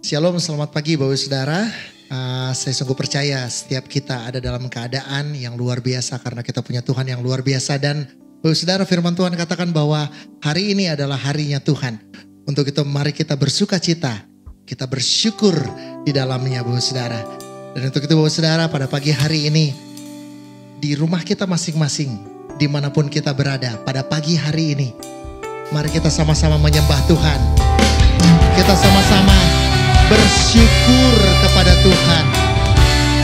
Shalom, selamat pagi Bapak Saudara. Saya sungguh percaya setiap kita ada dalam keadaan yang luar biasa karena kita punya Tuhan yang luar biasa. Dan Bapak Saudara, firman Tuhan katakan bahwa hari ini adalah harinya Tuhan. Untuk itu mari kita bersuka cita, kita bersyukur di dalamnya Bapak Saudara. Dan untuk itu Bapak Saudara, pada pagi hari ini di rumah kita masing-masing, dimanapun kita berada pada pagi hari ini, mari kita sama-sama menyembah Tuhan. Kita sama-sama bersyukur kepada Tuhan.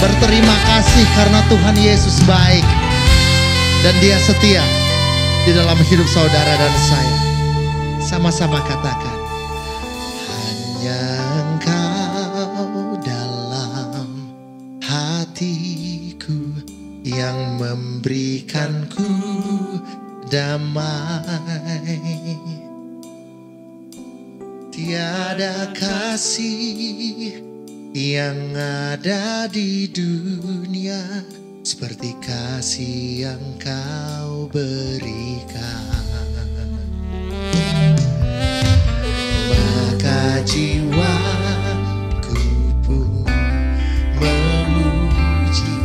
Berterima kasih karena Tuhan Yesus baik. Dan Dia setia di dalam hidup saudara dan saya. Sama-sama katakan. Hanya Engkau dalam hatiku yang memberikanku damai. Tiada kasih yang ada di dunia seperti kasih yang Kau berikan. Maka jiwaku pun memuji,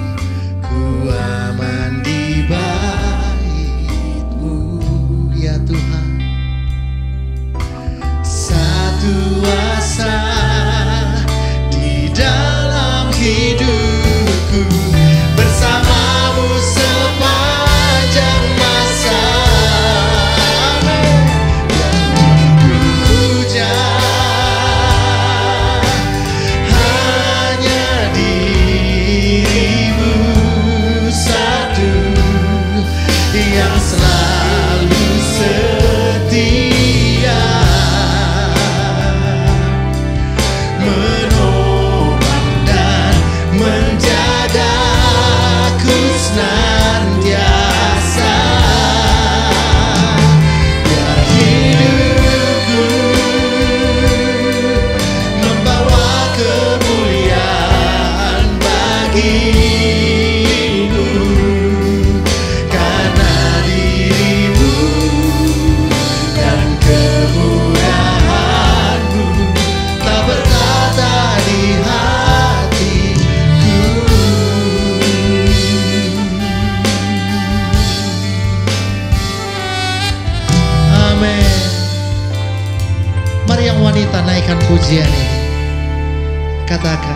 ku aman di bait-Mu ya Tuhan. Kuasa di dalam hidupku, bersamamu sepanjang masa. Yang puja hanya diri-Mu satu yang selalu setia. Naikkan pujian ini. Katakan.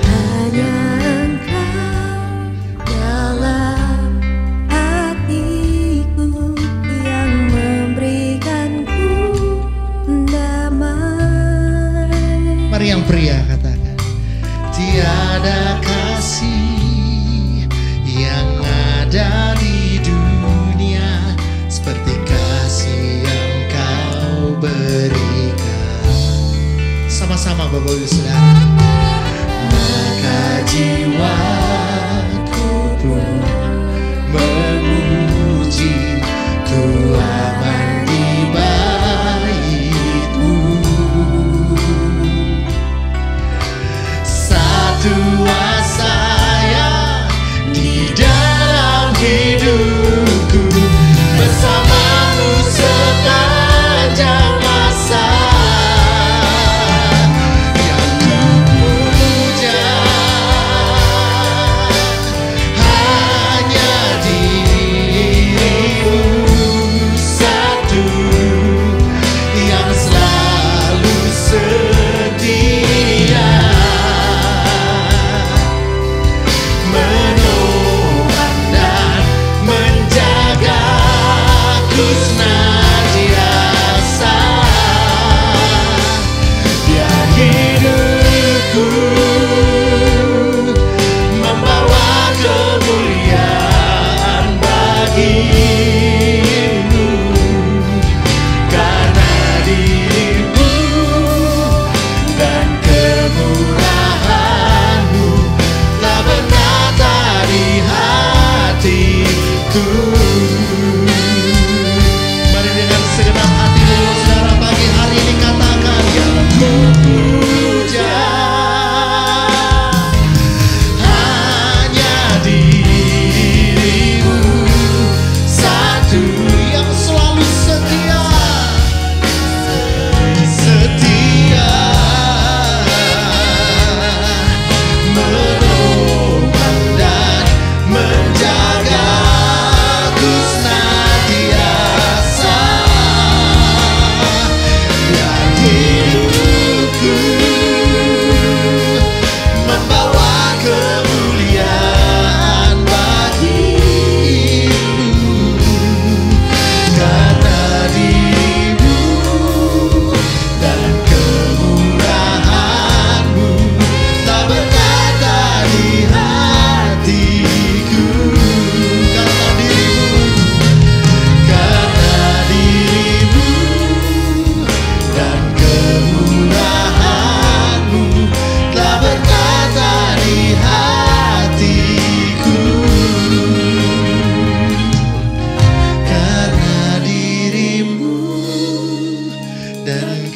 Hanya Engkau dalam hatiku yang memberikanku damai. Mari yang pria katakan. Tiada kasih yang ada di dunia seperti kasih yang Kau beri. Sama-sama Bapak Ibu Saudara. Maka jiwaku pun memuji, ku aman di bait-Mu. Satu saya di dalam hidupku, bersamamu sepanjang masa.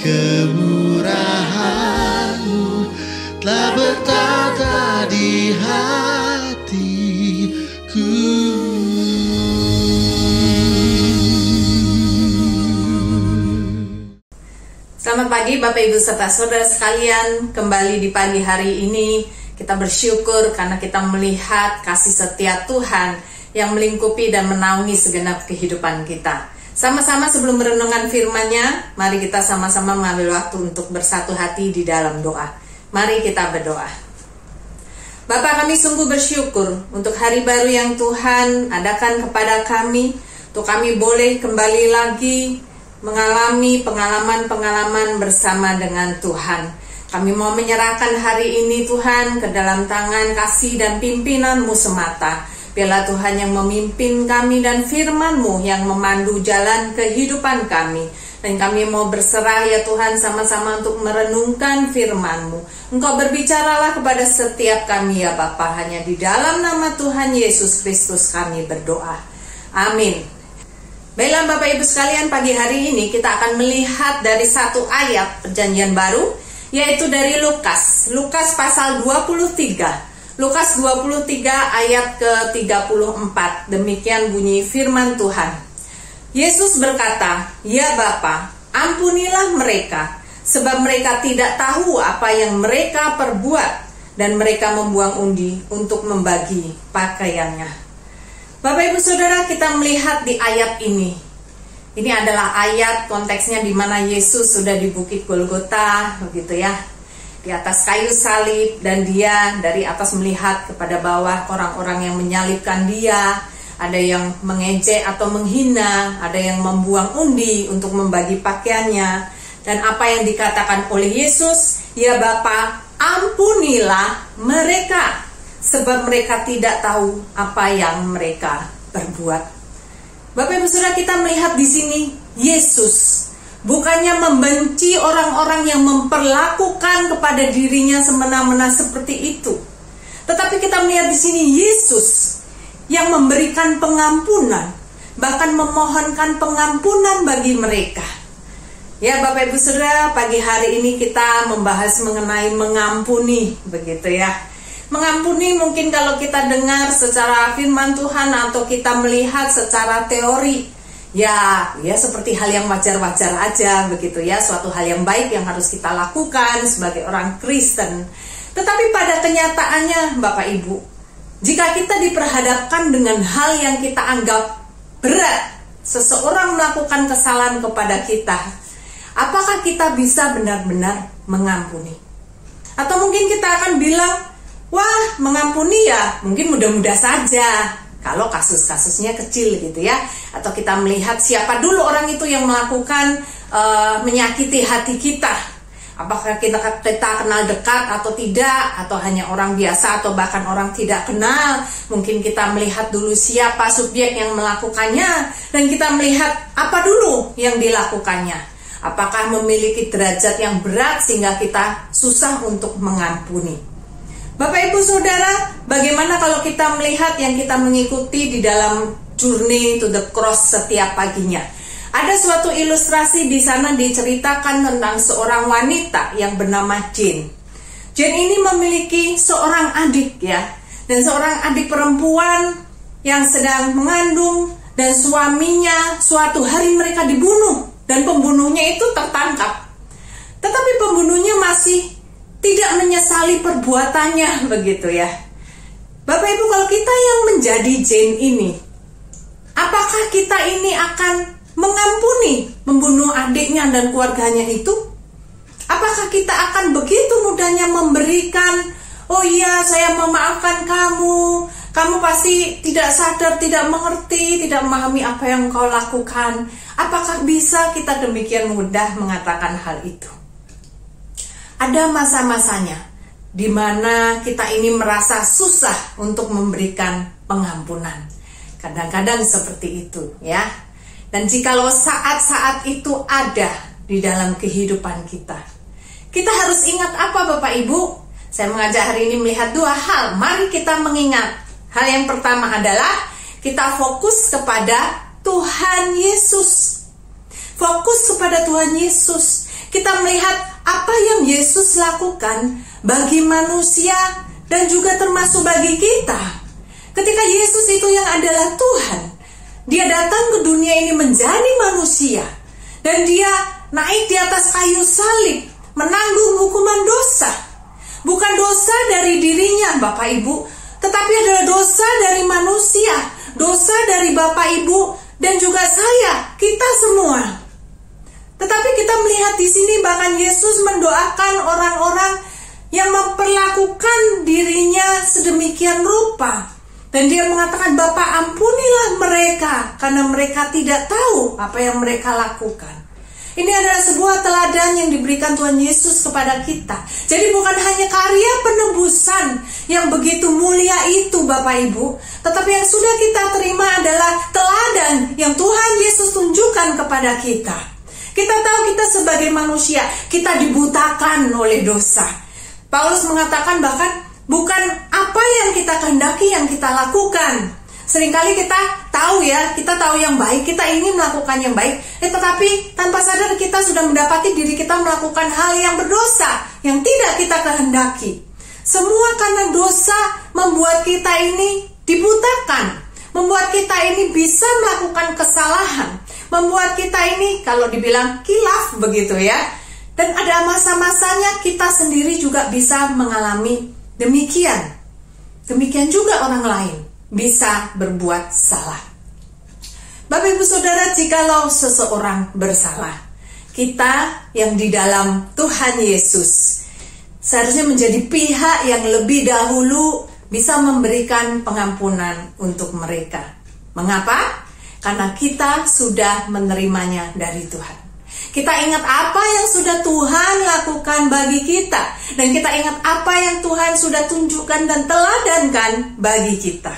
kemurahan-Mu telah bertata di hatiku. Selamat pagi Bapak Ibu serta Saudara sekalian. Kembali di pagi hari ini kita bersyukur karena kita melihat kasih setia Tuhan yang melingkupi dan menaungi segenap kehidupan kita. Sama-sama sebelum merenungkan firman-Nya, mari kita sama-sama mengambil waktu untuk bersatu hati di dalam doa. Mari kita berdoa. Bapa, kami sungguh bersyukur untuk hari baru yang Tuhan adakan kepada kami, untuk kami boleh kembali lagi mengalami pengalaman-pengalaman bersama dengan Tuhan. Kami mau menyerahkan hari ini Tuhan ke dalam tangan kasih dan pimpinan-Mu semata. Biarlah Tuhan yang memimpin kami dan firman-Mu yang memandu jalan kehidupan kami. Dan kami mau berserah ya Tuhan sama-sama untuk merenungkan firman-Mu. Engkau berbicaralah kepada setiap kami ya Bapa. Hanya di dalam nama Tuhan Yesus Kristus kami berdoa. Amin. Baiklah Bapak Ibu sekalian, pagi hari ini kita akan melihat dari satu ayat perjanjian baru, yaitu dari Lukas pasal 23. Lukas 23 ayat ke-34. Demikian bunyi firman Tuhan. Yesus berkata, "Ya Bapa, ampunilah mereka, sebab mereka tidak tahu apa yang mereka perbuat." Dan mereka membuang undi untuk membagi pakaiannya. Bapak Ibu Saudara, kita melihat di ayat ini. Ini adalah ayat konteksnya di mana Yesus sudah di Bukit Golgota, begitu ya. Di atas kayu salib, dan dia dari atas melihat kepada bawah orang-orang yang menyalibkan dia. Ada yang mengejek atau menghina, ada yang membuang undi untuk membagi pakaiannya. Dan apa yang dikatakan oleh Yesus, "Ya Bapa, ampunilah mereka, sebab mereka tidak tahu apa yang mereka perbuat." Bapak Ibu Saudara, kita melihat di sini Yesus bukannya membenci orang-orang yang memperlakukan kepada dirinya semena-mena seperti itu. Tetapi kita melihat di sini Yesus yang memberikan pengampunan, bahkan memohonkan pengampunan bagi mereka. Ya Bapak Ibu Saudara, pagi hari ini kita membahas mengenai mengampuni, begitu ya. Mengampuni mungkin kalau kita dengar secara firman Tuhan atau kita melihat secara teori, ya seperti hal yang wajar-wajar aja begitu ya, suatu hal yang baik yang harus kita lakukan sebagai orang Kristen. Tetapi pada kenyataannya Bapak Ibu, jika kita diperhadapkan dengan hal yang kita anggap berat, seseorang melakukan kesalahan kepada kita, apakah kita bisa benar-benar mengampuni? Atau mungkin kita akan bilang, wah, mengampuni ya mungkin mudah-mudah saja kalau kasus-kasusnya kecil gitu ya. Atau kita melihat siapa dulu orang itu yang melakukan menyakiti hati kita. Apakah kita kenal dekat atau tidak, atau hanya orang biasa atau bahkan orang tidak kenal. Mungkin kita melihat dulu siapa subjek yang melakukannya, dan kita melihat apa dulu yang dilakukannya. Apakah memiliki derajat yang berat sehingga kita susah untuk mengampuni. Bapak Ibu Saudara, bagaimana kalau kita melihat yang kita mengikuti di dalam journey to the cross setiap paginya? Ada suatu ilustrasi di sana diceritakan tentang seorang wanita yang bernama Jane. Jane ini memiliki seorang adik ya, dan seorang adik perempuan yang sedang mengandung, dan suaminya suatu hari mereka dibunuh, dan pembunuhnya itu tertangkap. Tetapi pembunuhnya masih tidak menyesali perbuatannya, begitu ya. Bapak Ibu, kalau kita yang menjadi Jane ini, apakah kita ini akan mengampuni membunuh adiknya dan keluarganya itu? Apakah kita akan begitu mudahnya memberikan, oh iya saya memaafkan kamu, kamu pasti tidak sadar, tidak mengerti, tidak memahami apa yang kau lakukan. Apakah bisa kita demikian mudah mengatakan hal itu? Ada masa-masanya di mana kita ini merasa susah untuk memberikan pengampunan. Kadang-kadang seperti itu ya. Dan jikalau saat-saat itu ada di dalam kehidupan kita, kita harus ingat apa Bapak Ibu? Saya mengajak hari ini melihat dua hal. Mari kita mengingat. Hal yang pertama adalah kita fokus kepada Tuhan Yesus. Fokus kepada Tuhan Yesus. kita melihat apa yang Yesus lakukan bagi manusia dan juga termasuk bagi kita. Ketika Yesus itu yang adalah Tuhan, dia datang ke dunia ini menjadi manusia, dan dia naik di atas kayu salib, menanggung hukuman dosa. Bukan dosa dari dirinya Bapak Ibu, tetapi adalah dosa dari manusia, dosa dari Bapak Ibu dan juga saya, kita semua. Tetapi kita melihat di sini bahkan Yesus mendoakan orang-orang yang memperlakukan dirinya sedemikian rupa. Dan dia mengatakan, Bapa ampunilah mereka, karena mereka tidak tahu apa yang mereka lakukan. Ini adalah sebuah teladan yang diberikan Tuhan Yesus kepada kita. Jadi bukan hanya karya penebusan yang begitu mulia itu Bapak Ibu, tetapi yang sudah kita terima adalah teladan yang Tuhan Yesus tunjukkan kepada kita. Kita tahu kita sebagai manusia, kita dibutakan oleh dosa. Paulus mengatakan bahkan bukan apa yang kita kehendaki yang kita lakukan. Seringkali kita tahu ya, kita tahu yang baik, kita ingin melakukan yang baik, tetapi tanpa sadar kita sudah mendapati diri kita melakukan hal yang berdosa, yang tidak kita kehendaki. Semua karena dosa membuat kita ini dibutakan, membuat kita ini bisa melakukan kesalahan, membuat kita ini kalau dibilang kilaf begitu ya. Dan ada masa-masanya kita sendiri juga bisa mengalami demikian. Demikian juga orang lain bisa berbuat salah. Bapak Ibu Saudara, jikalau seseorang bersalah, kita yang di dalam Tuhan Yesus seharusnya menjadi pihak yang lebih dahulu bisa memberikan pengampunan untuk mereka. Mengapa? Karena kita sudah menerimanya dari Tuhan. Kita ingat apa yang sudah Tuhan lakukan bagi kita, dan kita ingat apa yang Tuhan sudah tunjukkan dan teladankan bagi kita.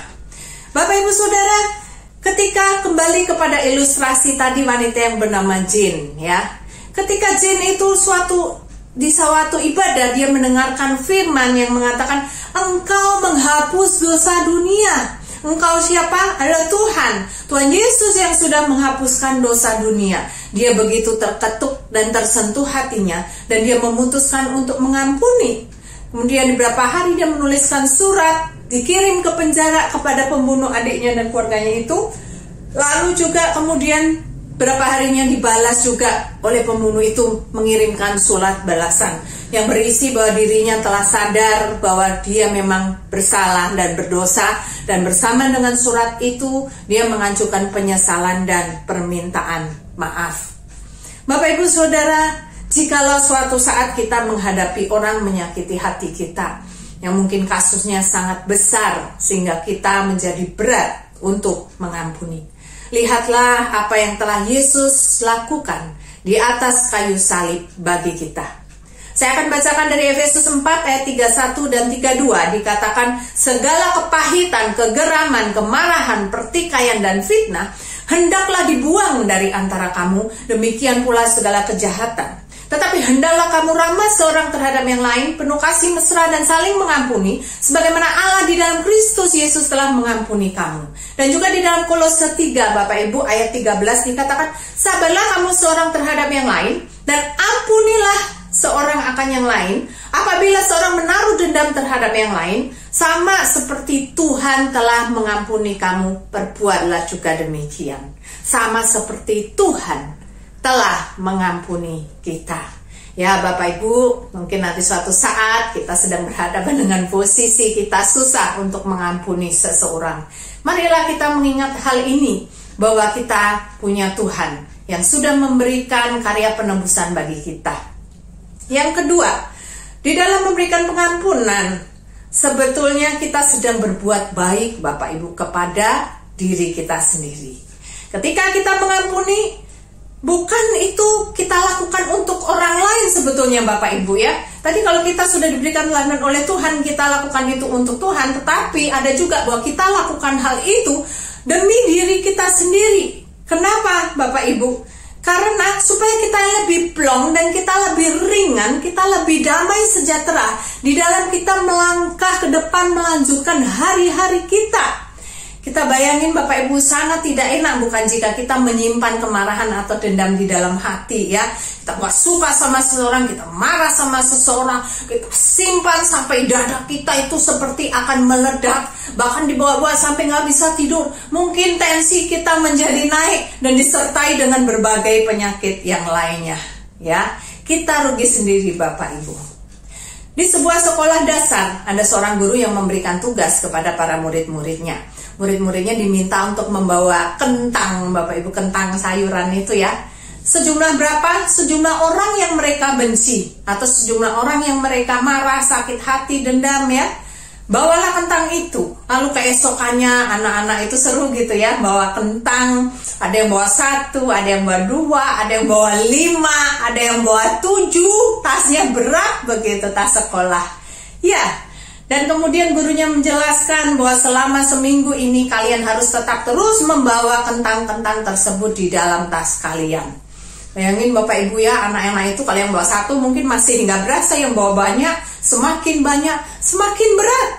Bapak Ibu Saudara, ketika kembali kepada ilustrasi tadi wanita yang bernama Jane ya. Ketika Jane itu di suatu ibadah dia mendengarkan firman yang mengatakan, engkau menghapus dosa dunia. Engkau siapa? Adalah Tuhan. Tuhan Yesus yang sudah menghapuskan dosa dunia. Dia begitu terketuk dan tersentuh hatinya, dan dia memutuskan untuk mengampuni. Kemudian beberapa hari dia menuliskan surat, dikirim ke penjara kepada pembunuh adiknya dan keluarganya itu. Lalu juga kemudian berapa harinya dibalas juga oleh pembunuh itu, mengirimkan surat balasan yang berisi bahwa dirinya telah sadar bahwa dia memang bersalah dan berdosa, dan bersama dengan surat itu dia mengajukan penyesalan dan permintaan maaf. Bapak Ibu Saudara, jikalau suatu saat kita menghadapi orang menyakiti hati kita, yang mungkin kasusnya sangat besar sehingga kita menjadi berat untuk mengampuni, lihatlah apa yang telah Yesus lakukan di atas kayu salib bagi kita. Saya akan bacakan dari Efesus 4 ayat 31 dan 32. Dikatakan, segala kepahitan, kegeraman, kemarahan, pertikaian dan fitnah hendaklah dibuang dari antara kamu, demikian pula segala kejahatan. Tetapi hendaklah kamu ramah seorang terhadap yang lain, penuh kasih mesra dan saling mengampuni, sebagaimana Allah di dalam Kristus Yesus telah mengampuni kamu. Dan juga di dalam Kolose 3 Bapak Ibu ayat 13 dikatakan, sabarlah kamu seorang terhadap yang lain, dan ampunilah seorang akan yang lain. Apabila seorang menaruh dendam terhadap yang lain, sama seperti Tuhan telah mengampuni kamu, perbuatlah juga demikian. Sama seperti Tuhan telah mengampuni kita. Ya Bapak Ibu, mungkin nanti suatu saat kita sedang berhadapan dengan posisi kita susah untuk mengampuni seseorang. Marilah kita mengingat hal ini, bahwa kita punya Tuhan yang sudah memberikan karya penebusan bagi kita. Yang kedua, di dalam memberikan pengampunan, sebetulnya kita sedang berbuat baik Bapak Ibu kepada diri kita sendiri. Ketika kita mengampuni, bukan itu kita lakukan untuk orang lain sebetulnya Bapak Ibu ya. Tadi kalau kita sudah diberikan teladan oleh Tuhan, kita lakukan itu untuk Tuhan. Tetapi ada juga bahwa kita lakukan hal itu demi diri kita sendiri. Kenapa Bapak Ibu? Karena supaya kita lebih plong dan kita lebih ringan, kita lebih damai sejahtera di dalam kita melangkah ke depan melanjutkan hari-hari kita. Kita bayangin Bapak Ibu, sangat tidak enak bukan jika kita menyimpan kemarahan atau dendam di dalam hati ya. Kita gak suka sama seseorang, kita marah sama seseorang, kita simpan sampai dada kita itu seperti akan meledak, bahkan dibawa-bawa sampai gak bisa tidur. Mungkin tensi kita menjadi naik dan disertai dengan berbagai penyakit yang lainnya ya. Kita rugi sendiri Bapak Ibu. Di sebuah sekolah dasar, ada seorang guru yang memberikan tugas kepada para murid-muridnya. Murid-muridnya diminta untuk membawa kentang, Bapak Ibu, kentang sayuran itu ya. Sejumlah berapa? Sejumlah orang yang mereka benci, atau sejumlah orang yang mereka marah, sakit hati, dendam ya. Bawalah kentang itu. Lalu keesokannya anak-anak itu seru gitu ya, bawa kentang. Ada yang bawa 1, ada yang bawa 2, ada yang bawa 5, ada yang bawa 7. Tasnya berat begitu, tas sekolah. Ya. Dan kemudian gurunya menjelaskan bahwa selama seminggu ini kalian harus tetap terus membawa kentang-kentang tersebut di dalam tas kalian. Bayangin Bapak Ibu ya, anak-anak itu kalau yang bawa 1 mungkin masih nggak berasa, yang bawa banyak, semakin berat.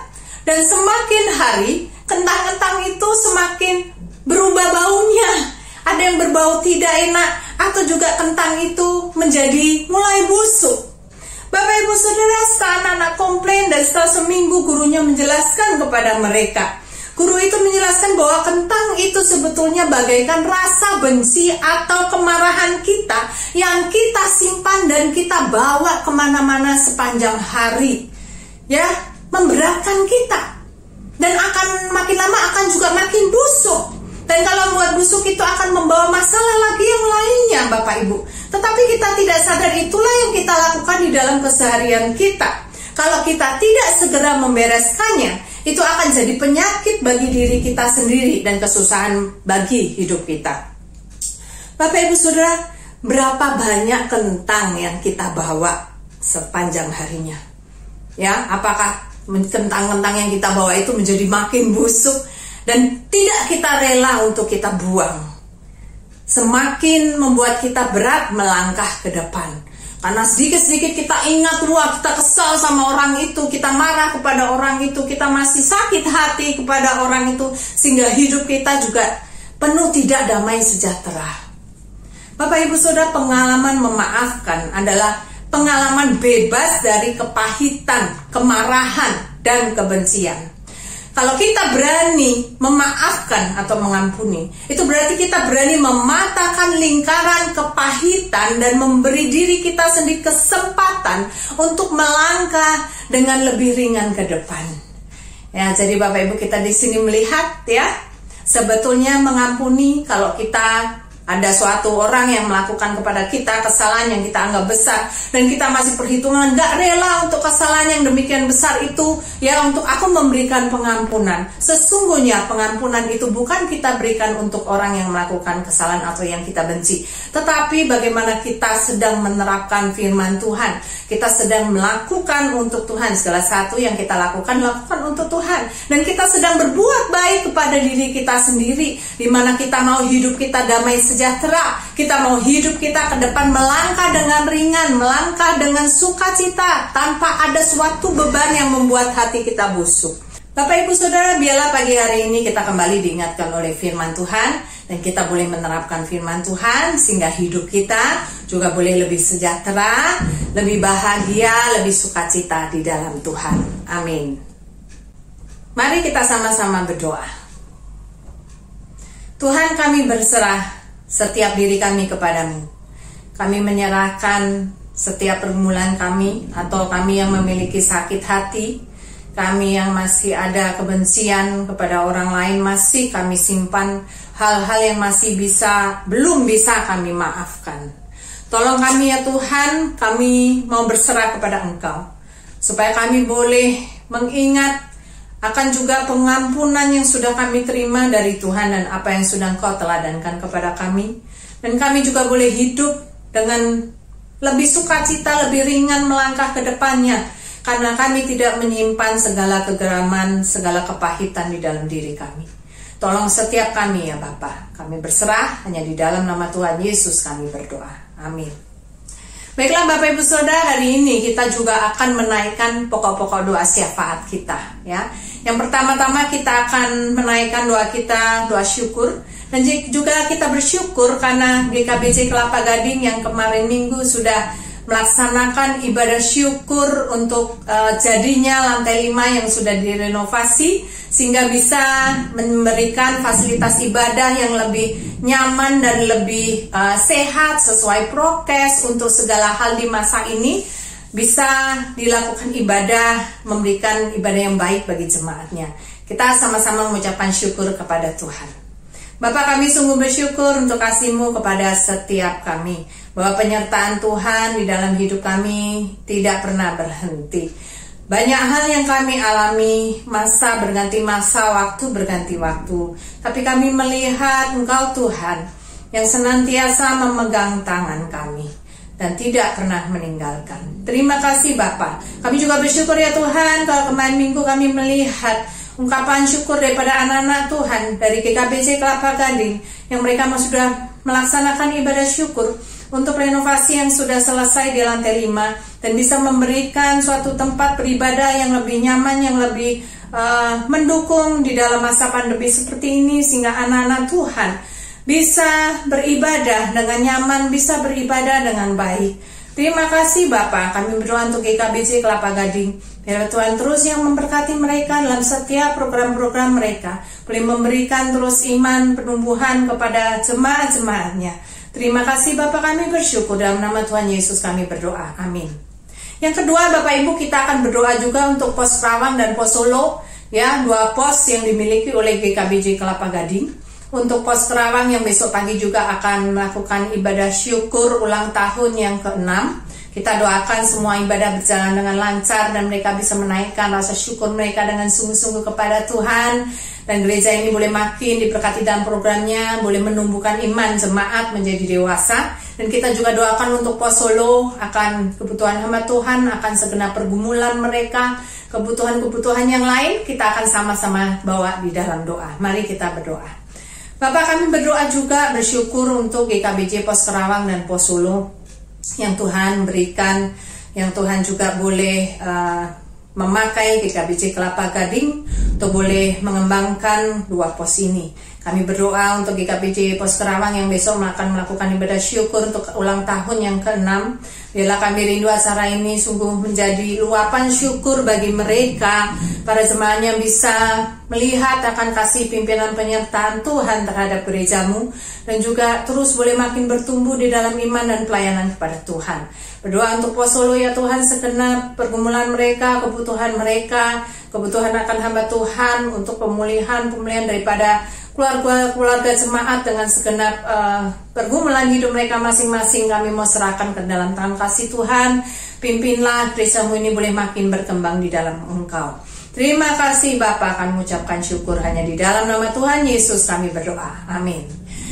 Dan semakin hari, kentang-kentang itu semakin berubah baunya. Ada yang berbau tidak enak, atau juga kentang itu menjadi mulai busuk. Bapak Ibu Saudara, setelah anak-anak komplain dan setelah seminggu gurunya menjelaskan kepada mereka. Guru itu menjelaskan bahwa kentang itu sebetulnya bagaikan rasa benci atau kemarahan kita yang kita simpan dan kita bawa kemana-mana sepanjang hari. Ya, memberatkan kita. Dan akan makin lama akan juga makin busuk. Dan kalau membuat busuk itu akan membawa masalah lagi yang lainnya Bapak Ibu. Tetapi kita tidak sadar itulah yang kita lakukan di dalam keseharian kita. Kalau kita tidak segera membereskannya, itu akan jadi penyakit bagi diri kita sendiri dan kesusahan bagi hidup kita. Bapak Ibu Saudara, berapa banyak kentang yang kita bawa sepanjang harinya? Ya, apakah kentang-kentang yang kita bawa itu menjadi makin busuk dan tidak kita rela untuk kita buang? Semakin membuat kita berat melangkah ke depan. Karena sedikit-sedikit kita ingat, wah kita kesal sama orang itu, kita marah kepada orang itu, kita masih sakit hati kepada orang itu, sehingga hidup kita juga penuh tidak damai sejahtera. Bapak Ibu Saudara, pengalaman memaafkan adalah pengalaman bebas dari kepahitan, kemarahan, dan kebencian. Kalau kita berani memaafkan atau mengampuni, itu berarti kita berani mematahkan lingkaran kepahitan dan memberi diri kita sendiri kesempatan untuk melangkah dengan lebih ringan ke depan. Ya, jadi Bapak Ibu, kita di sini melihat ya, sebetulnya mengampuni kalau kita ada suatu orang yang melakukan kepada kita kesalahan yang kita anggap besar dan kita masih perhitungan, gak rela untuk kesalahan yang demikian besar itu ya, untuk aku memberikan pengampunan. Sesungguhnya pengampunan itu bukan kita berikan untuk orang yang melakukan kesalahan atau yang kita benci, tetapi bagaimana kita sedang menerapkan firman Tuhan. Kita sedang melakukan untuk Tuhan. Segala satu yang kita lakukan untuk Tuhan. Dan kita sedang berbuat baik kepada diri kita sendiri, di mana kita mau hidup kita damai sejahtera, kita mau hidup kita ke depan melangkah dengan ringan, melangkah dengan sukacita, tanpa ada suatu beban yang membuat hati kita busuk. Bapak Ibu Saudara, biarlah pagi hari ini kita kembali diingatkan oleh firman Tuhan, dan kita boleh menerapkan firman Tuhan sehingga hidup kita juga boleh lebih sejahtera, lebih bahagia, lebih sukacita di dalam Tuhan. Amin. Mari kita sama-sama berdoa. Tuhan, kami berserah setiap diri kami kepadamu. Kami menyerahkan setiap pergumulan kami, atau kami yang memiliki sakit hati, kami yang masih ada kebencian kepada orang lain, masih kami simpan hal-hal yang masih belum bisa kami maafkan. Tolong kami ya Tuhan, kami mau berserah kepada Engkau, supaya kami boleh mengingat akan juga pengampunan yang sudah kami terima dari Tuhan dan apa yang sudah Engkau teladankan kepada kami. Dan kami juga boleh hidup dengan lebih sukacita, lebih ringan melangkah ke depannya, karena kami tidak menyimpan segala kegeraman, segala kepahitan di dalam diri kami. Tolong setiap kami ya Bapa. Kami berserah hanya di dalam nama Tuhan Yesus kami berdoa. Amin. Baiklah Bapak Ibu Saudara, hari ini kita juga akan menaikkan pokok-pokok doa syafaat kita ya. Yang pertama-tama kita akan menaikkan doa kita, doa syukur. Dan juga kita bersyukur karena GKBJ Kelapa Gading yang kemarin minggu sudah melaksanakan ibadah syukur untuk jadinya lantai 5 yang sudah direnovasi, sehingga bisa memberikan fasilitas ibadah yang lebih nyaman dan lebih sehat sesuai prokes untuk segala hal di masa ini, bisa dilakukan ibadah, memberikan ibadah yang baik bagi jemaatnya. Kita sama-sama mengucapkan syukur kepada Tuhan. Bapak, kami sungguh bersyukur untuk kasih-Mu kepada setiap kami, bahwa penyertaan Tuhan di dalam hidup kami tidak pernah berhenti. Banyak hal yang kami alami, masa berganti masa, waktu berganti waktu, tapi kami melihat Engkau Tuhan yang senantiasa memegang tangan kami dan tidak pernah meninggalkan. Terima kasih Bapak. Kami juga bersyukur ya Tuhan, kalau kemarin minggu kami melihat ungkapan syukur daripada anak-anak Tuhan dari GKBJ Kelapa Gading yang mereka sudah melaksanakan ibadah syukur untuk renovasi yang sudah selesai di lantai 5 dan bisa memberikan suatu tempat beribadah yang lebih nyaman, yang lebih mendukung di dalam masa pandemi seperti ini, sehingga anak-anak Tuhan bisa beribadah dengan nyaman, bisa beribadah dengan baik. Terima kasih Bapak, kami berdoa untuk GKBJ Kelapa Gading. Biar Tuhan terus yang memberkati mereka dalam setiap program-program mereka, boleh memberikan terus iman, penumbuhan kepada jemaat-jemaatnya. Terima kasih Bapak, kami bersyukur dalam nama Tuhan Yesus kami berdoa, amin. Yang kedua Bapak Ibu, kita akan berdoa juga untuk pos Rawang dan pos Solo, ya, 2 pos yang dimiliki oleh GKBJ Kelapa Gading. Untuk pos Rawang yang besok pagi juga akan melakukan ibadah syukur ulang tahun yang ke-6. Kita doakan semua ibadah berjalan dengan lancar dan mereka bisa menaikkan rasa syukur mereka dengan sungguh-sungguh kepada Tuhan. Dan gereja ini boleh makin diberkati dalam programnya, boleh menumbuhkan iman jemaat menjadi dewasa. Dan kita juga doakan untuk pos Solo, akan kebutuhan hamba Tuhan, akan segenap pergumulan mereka, kebutuhan-kebutuhan yang lain, kita akan sama-sama bawa di dalam doa. Mari kita berdoa. Bapak, kami berdoa juga bersyukur untuk GKBJ Pos Kerawang dan Pos Solo yang Tuhan berikan, yang Tuhan juga boleh memakai GKBJ Kelapa Gading untuk boleh mengembangkan 2 pos ini. Kami berdoa untuk GKBJ Pos Kerawang yang besok akan melakukan ibadah syukur untuk ulang tahun yang ke-6. Biarlah kami rindu acara ini sungguh menjadi luapan syukur bagi mereka, para jemaatnya bisa melihat akan kasih pimpinan penyertaan Tuhan terhadap gerejamu, dan juga terus boleh makin bertumbuh di dalam iman dan pelayanan kepada Tuhan. Berdoa untuk Pos Solo ya Tuhan, segenap pergumulan mereka, kebutuhan mereka, kebutuhan akan hamba Tuhan untuk pemulihan daripada keluarga jemaat dengan segenap pergumulan hidup mereka masing-masing, kami mau serahkan ke dalam tangan kasih Tuhan. Pimpinlah gerejamu ini boleh makin berkembang di dalam Engkau. Terima kasih Bapak, kami mengucapkan syukur hanya di dalam nama Tuhan Yesus kami berdoa, amin.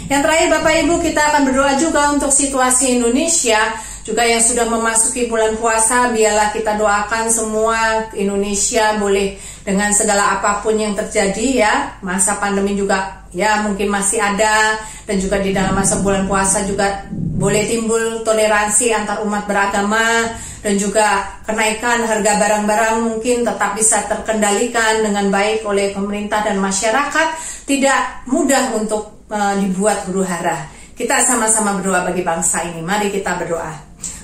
Yang terakhir Bapak Ibu, kita akan berdoa juga untuk situasi Indonesia juga yang sudah memasuki bulan puasa. Biarlah kita doakan semua Indonesia boleh dengan segala apapun yang terjadi ya, masa pandemi juga ya mungkin masih ada, dan juga di dalam masa bulan puasa juga boleh timbul toleransi antar umat beragama, dan juga kenaikan harga barang-barang mungkin tetap bisa terkendalikan dengan baik oleh pemerintah dan masyarakat. Tidak mudah untuk dibuat huru-hara. Kita sama-sama berdoa bagi bangsa ini. Mari kita berdoa.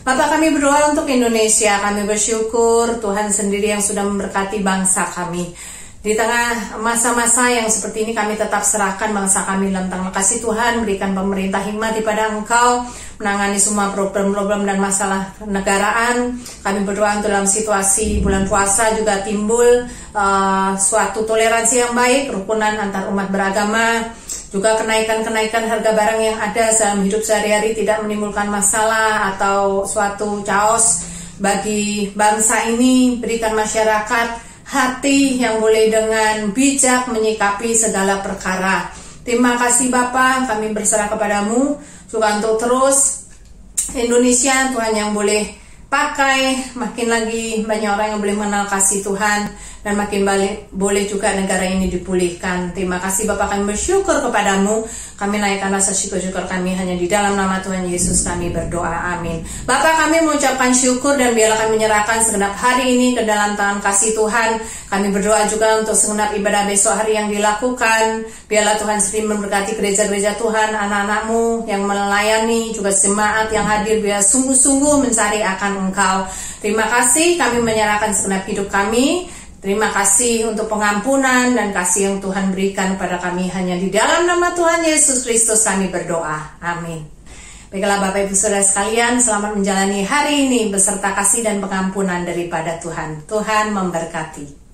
Bapak, kami berdoa untuk Indonesia. Kami bersyukur Tuhan sendiri yang sudah memberkati bangsa kami. Di tengah masa-masa yang seperti ini, kami tetap serahkan bangsa kami dalam tangan kasih Tuhan. Berikan pemerintah hikmat daripada Engkau menangani semua problem-problem dan masalah kenegaraan. Kami berdoa untuk dalam situasi bulan puasa juga timbul suatu toleransi yang baik, kerukunan antar umat beragama. Juga kenaikan-kenaikan harga barang yang ada dalam hidup sehari-hari tidak menimbulkan masalah atau suatu chaos bagi bangsa ini. Berikan masyarakat hati yang boleh dengan bijak menyikapi segala perkara. Terima kasih Bapa, kami berserah kepadamu juga untuk terus Indonesia Tuhan yang boleh pakai, makin lagi banyak orang yang boleh mengenal kasih Tuhan, dan makin boleh juga negara ini dipulihkan. Terima kasih Bapa, kami bersyukur kepadamu. Kami naikkan rasa syukur kami hanya di dalam nama Tuhan Yesus kami berdoa, amin. Bapa, kami mengucapkan syukur dan biarlah kami menyerahkan segenap hari ini ke dalam tangan kasih Tuhan. Kami berdoa juga untuk segenap ibadah besok hari yang dilakukan. Biarlah Tuhan sendiri memberkati gereja-gereja Tuhan, anak-anakmu yang melayani, juga jemaat yang hadir, biar sungguh-sungguh mencari akan Engkau. Terima kasih, kami menyerahkan segenap hidup kami. Terima kasih untuk pengampunan dan kasih yang Tuhan berikan kepada kami. Hanya di dalam nama Tuhan Yesus Kristus kami berdoa, amin. Baiklah Bapak Ibu Saudara sekalian, selamat menjalani hari ini beserta kasih dan pengampunan daripada Tuhan. Tuhan memberkati.